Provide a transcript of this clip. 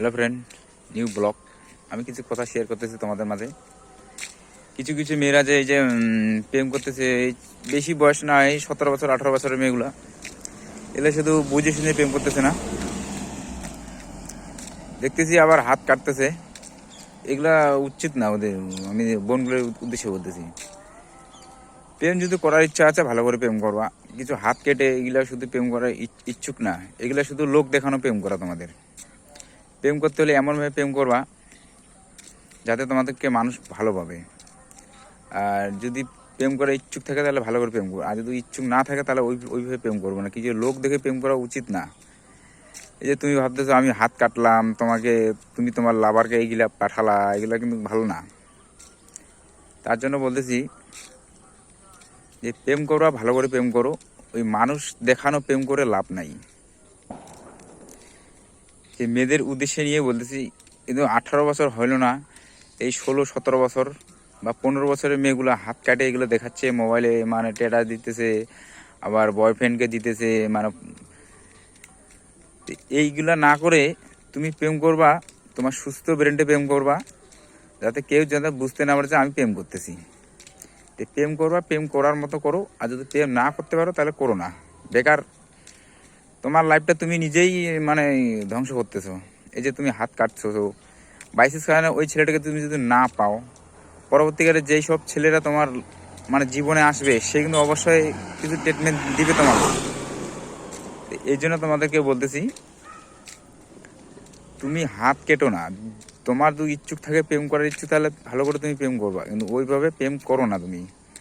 Hello friend, new blog. আমি কিছু কথা শেয়ার করতেছি তোমাদের মাঝে। কিছু কিছু মেয়েরা যে এই যে প্রেম করতেছে, এই বেশি বয়স না, এই 17 বছর 18 বছরের মেয়েগুলা, এগুলো শুধু বুঝে শুনে প্রেম করতেছে না, দেখতেছি আবার হাত কাটতেছে। এগুলা উচিত না ওদের। আমি বোনগুলোর উদ্দেশ্যে বলতেছি, প্রেম যদি করার ইচ্ছা আছে ভালো করে প্রেম করবা। কিছু হাত কেটে এগুলা শুধু প্রেম করার ইচ্ছুক না, এগুলা শুধু লোক দেখানো প্রেম করা। তোমাদের প্রেম করতে হলে এমনভাবে প্রেম করবা যাতে তোমাদেরকে মানুষ ভালো পাবে। আর যদি প্রেম করার ইচ্ছুক থাকে তাহলে ভালো করে প্রেম করবো, আর যদি ইচ্ছুক না থাকে তাহলে ওইভাবে প্রেম করবো না। কি যে লোক দেখে প্রেম করা উচিত না। এই যে তুমি ভাবতেছো আমি হাত কাটলাম তোমাকে, তুমি তোমার লাভারকে এইগুলা পাঠালা, এগুলা কিন্তু ভালো না। তার জন্য বলতেছি যে প্রেম করবা, ভালো করে প্রেম করো। ওই মানুষ দেখানো প্রেম করে লাভ নাই। যে মেয়েদের উদ্দেশ্যে নিয়ে বলতেছি, কিন্তু 18 বছর হইল না, এই 16-17 বছর বা 15 বছরের মেয়েগুলো হাত কাটে এগুলো দেখাচ্ছে মোবাইলে, মানে টেটা দিতেছে, আবার বয়ফ্রেন্ডকে দিতেছে। মানে এইগুলা না করে তুমি প্রেম করবা, তোমার সুস্থ ব্রেনটে প্রেম করবা, যাতে কেউ যাতে বুঝতে না পারে যে আমি প্রেম করতেছি। তো প্রেম করবা, প্রেম করার মতো করো। আর যদি প্রেম না করতে পারো তাহলে করো না, বেকার। তোমার লাইফটা তুমি নিজেই মানে ধ্বংস করতেছো। এই যে তুমি হাত কাটছো, বাইসেস কারণে ওই ছেলেটাকে তুমি যদি না পাও, পরবর্তীকালে যেই সব ছেলেরা তোমার মানে জীবনে আসবে সে কিন্তু অবশ্যই কিছু ট্রিটমেন্ট দিবে তোমাকে। এই জন্য তোমাদেরকে বলতেছি, তুমি হাত কেটো না। তোমার যদি ইচ্ছুক থাকে প্রেম করার ইচ্ছুক, তাহলে ভালো করে তুমি প্রেম করবা, কিন্তু ওইভাবে প্রেম করো না তুমি।